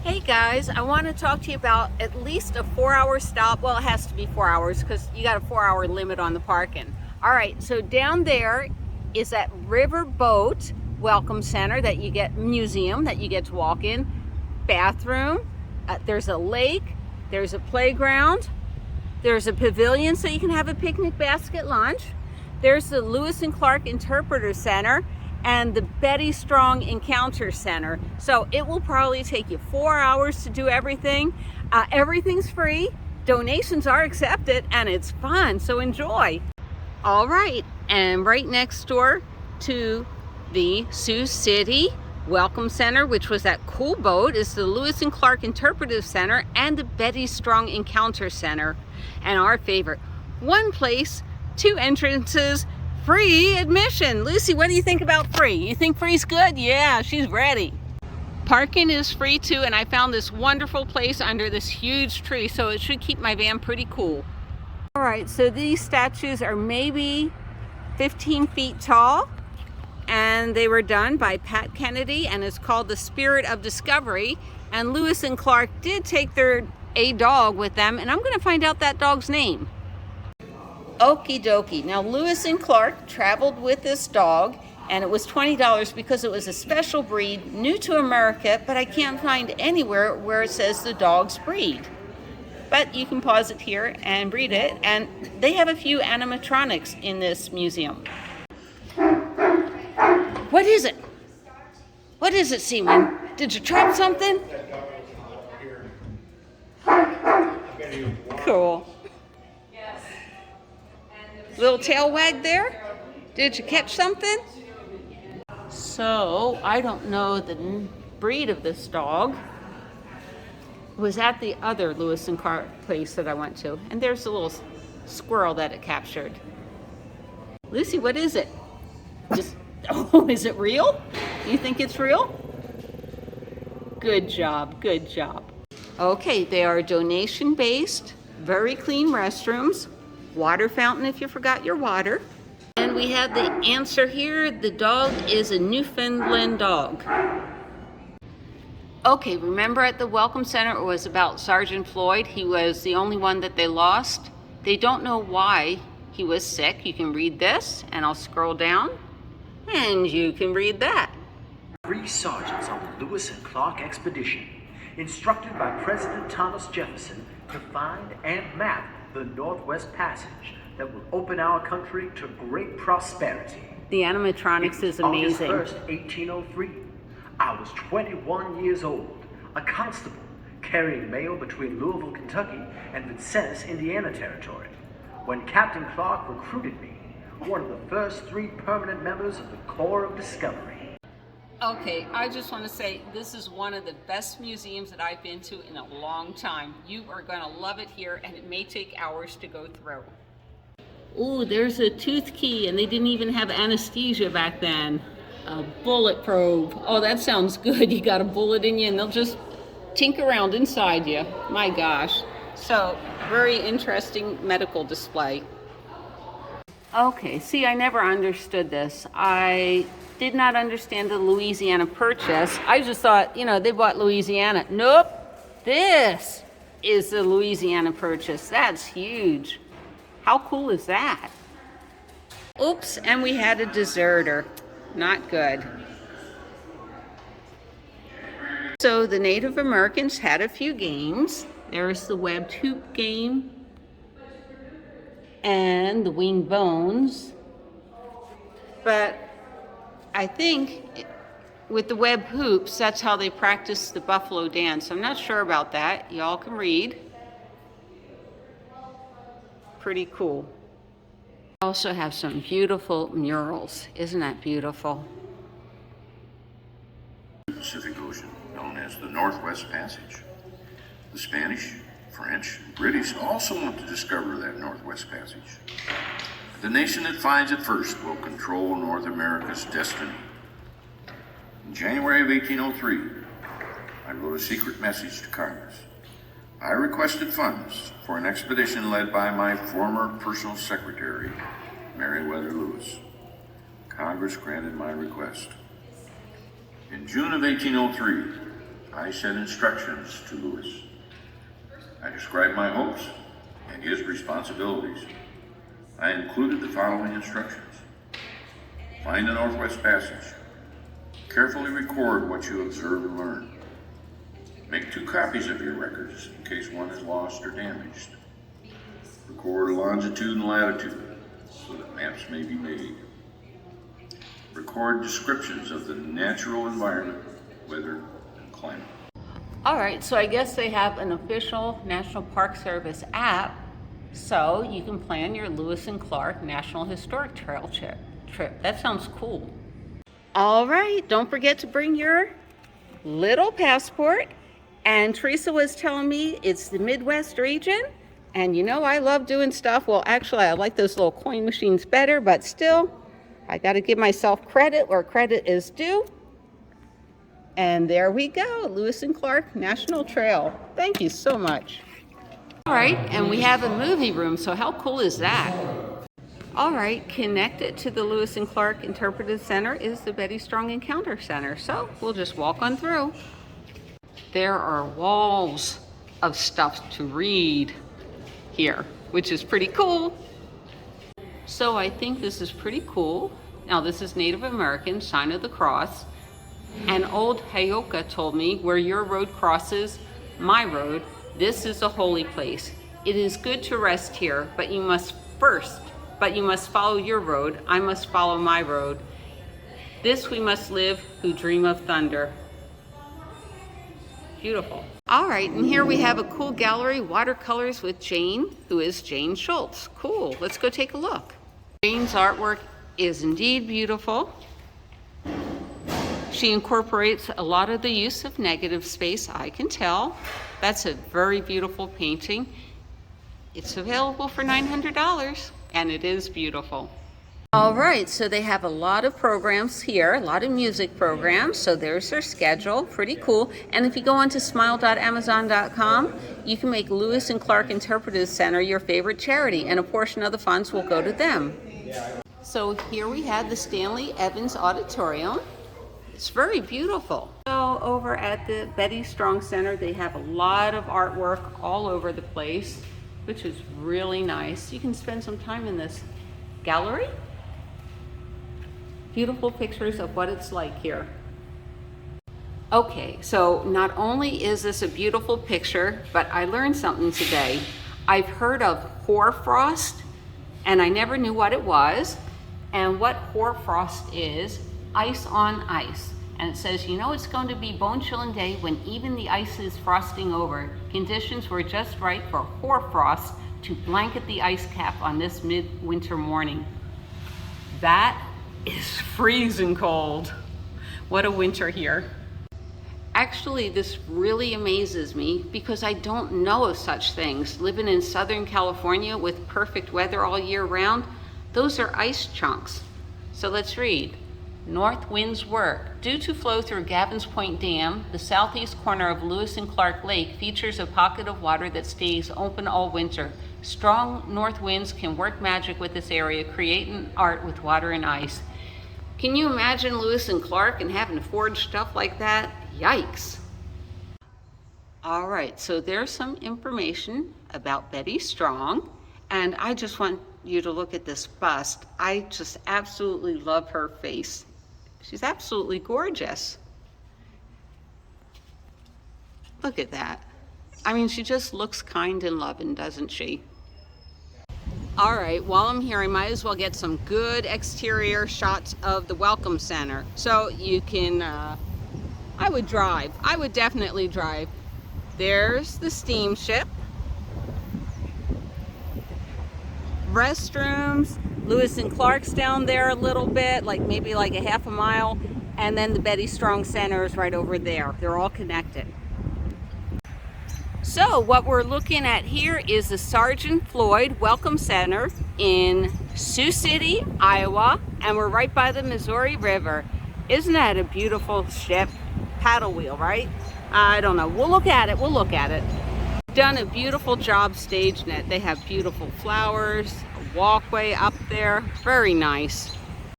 Hey guys, I want to talk to you about at least a 4-hour stop. Well, it has to be 4 hours because you got a 4-hour limit on the parking. All right, so down there is that Riverboat Welcome Center that you get, museum that you get to walk in, bathroom, there's a lake, there's a playground, there's a pavilion so you can have a picnic basket lunch. There's the Lewis and Clark Interpretive Center and the Betty Strong Encounter Center. So it will probably take you 4 hours to do everything. Everything's free, donations are accepted, and it's fun, so enjoy. All right, and right next door to the Sioux City Welcome Center, which was that cool boat, is the Lewis and Clark Interpretive Center and the Betty Strong Encounter Center. And our favorite, one place, two entrances, free admission. Lucy, what do you think about free? You think free's good? Yeah, she's ready. Parking is free too, and I found this wonderful place under this huge tree, so it should keep my van pretty cool. All right, so these statues are maybe 15 feet tall, and they were done by Pat Kennedy, and it's called the Spirit of Discovery. And Lewis and Clark did take a dog with them, and I'm going to find out that dog's name. Okie dokie. Now Lewis and Clark traveled with this dog, and it was $20 because it was a special breed, new to America, but I can't find anywhere where it says the dog's breed. But you can pause it here and read it, and they have a few animatronics in this museum. What is it? What is it, Seaman? Did you trap something? Cool. Little tail wag there? Did you catch something? So, I don't know the breed of this dog. It was at the other Lewis and Clark place that I went to. And there's a little squirrel that it captured. Lucy, what is it? Oh, is it real? You think it's real? Good job, good job. Okay, they are donation-based, very clean restrooms. Water fountain if you forgot your water. And we have the answer here. The dog is a Newfoundland dog. Okay, remember at the Welcome Center it was about Sergeant Floyd. He was the only one that they lost. They don't know why he was sick. You can read this, and I'll scroll down, and you can read that. 3 sergeants on the Lewis and Clark expedition, instructed by President Thomas Jefferson to find and map the Northwest Passage that will open our country to great prosperity. The animatronics is amazing. August 1st, 1803, I was 21 years old, a constable carrying mail between Louisville, Kentucky and Vincennes, Indiana Territory, when Captain Clark recruited me, one of the first 3 permanent members of the Corps of Discovery. Okay, I just want to say this is one of the best museums that I've been to in a long time. You are going to love it here, and it may take hours to go through. Ooh, there's a tooth key, and they didn't even have anesthesia back then. A bullet probe. Oh, that sounds good. You got a bullet in you, and they'll just tink around inside you. My gosh. So, very interesting medical display. Okay, see, I never understood this. I did not understand the Louisiana Purchase. I just thought, they bought Louisiana. Nope, this is the Louisiana Purchase. That's huge. How cool is that? Oops, and we had a deserter. Not good. So the Native Americans had a few games. There's the webbed hoop game and the wing bones. But I think with the web hoops, that's how they practice the buffalo dance. I'm not sure about that. Y'all can read. Pretty cool. We also have some beautiful murals. Isn't that beautiful? Pacific Ocean, known as the Northwest Passage. The Spanish, French, and British also want to discover that Northwest Passage. The nation that finds it first will control North America's destiny. In January of 1803, I wrote a secret message to Congress. I requested funds for an expedition led by my former personal secretary, Meriwether Lewis. Congress granted my request. In June of 1803, I sent instructions to Lewis. I described my hopes and his responsibilities. I included the following instructions. Find the Northwest Passage. Carefully record what you observe and learn. Make 2 copies of your records in case one is lost or damaged. Record longitude and latitude so that maps may be made. Record descriptions of the natural environment, weather, and climate. All right, so I guess they have an official National Park Service app, so you can plan your Lewis and Clark National Historic Trail trip. That sounds cool. All right, don't forget to bring your little passport. And Teresa was telling me it's the Midwest region. And you know, I love doing stuff. Well, actually, I like those little coin machines better, but still, I got to give myself credit where credit is due. And there we go, Lewis and Clark National Trail. Thank you so much. All right, and we have a movie room, so how cool is that? All right, connected to the Lewis and Clark Interpretive Center is the Betty Strong Encounter Center. So we'll just walk on through. There are walls of stuff to read here, which is pretty cool. So I think this is pretty cool. Now this is Native American, sign of the cross. And old Hayoka told me, where your road crosses my road, this is a holy place. It is good to rest here, but you must follow your road. I must follow my road. This we must live who dream of thunder. Beautiful. All right, and here we have a cool gallery, watercolors with Jane, who is Jane Schultz. Cool, let's go take a look. Jane's artwork is indeed beautiful. She incorporates a lot of the use of negative space, I can tell. That's a very beautiful painting. It's available for $900, and it is beautiful. All right, so they have a lot of programs here, a lot of music programs. So there's their schedule, pretty cool. And if you go onto smile.amazon.com, you can make Lewis and Clark Interpretive Center your favorite charity, and a portion of the funds will go to them. So here we have the Stanley Evans Auditorium. It's very beautiful. So over at the Betty Strong Center, they have a lot of artwork all over the place, which is really nice. You can spend some time in this gallery. Beautiful pictures of what it's like here. Okay, so not only is this a beautiful picture, but I learned something today. I've heard of hoarfrost, and I never knew what it was. And what hoarfrost is, ice on ice. And it says, you know, it's going to be bone-chilling day when even the ice is frosting over. Conditions were just right for hoarfrost to blanket the ice cap on this midwinter morning. That is freezing cold. What a winter here. Actually, this really amazes me because I don't know of such things. Living in Southern California with perfect weather all year round, those are ice chunks. So let's read. North winds work. Due to flow through Gavin's Point Dam, the southeast corner of Lewis and Clark Lake features a pocket of water that stays open all winter. Strong north winds can work magic with this area, creating art with water and ice. Can you imagine Lewis and Clark and having to forge stuff like that? Yikes. All right, so there's some information about Betty Strong, and I just want you to look at this bust. I just absolutely love her face. She's absolutely gorgeous. Look at that. I mean, she just looks kind and loving, doesn't she? All right, while I'm here, I might as well get some good exterior shots of the Welcome Center. So you can, I would definitely drive. There's the steamship. Restrooms, Lewis and Clark's down there a little bit, like maybe like a half a mile. And then the Betty Strong Center is right over there. They're all connected. So what we're looking at here is the Sergeant Floyd Welcome Center in Sioux City, Iowa, and we're right by the Missouri River. Isn't that a beautiful ship? Paddle wheel, right? I don't know. We'll look at it. Done a beautiful job staging it. They have beautiful flowers, a walkway up there. Very nice.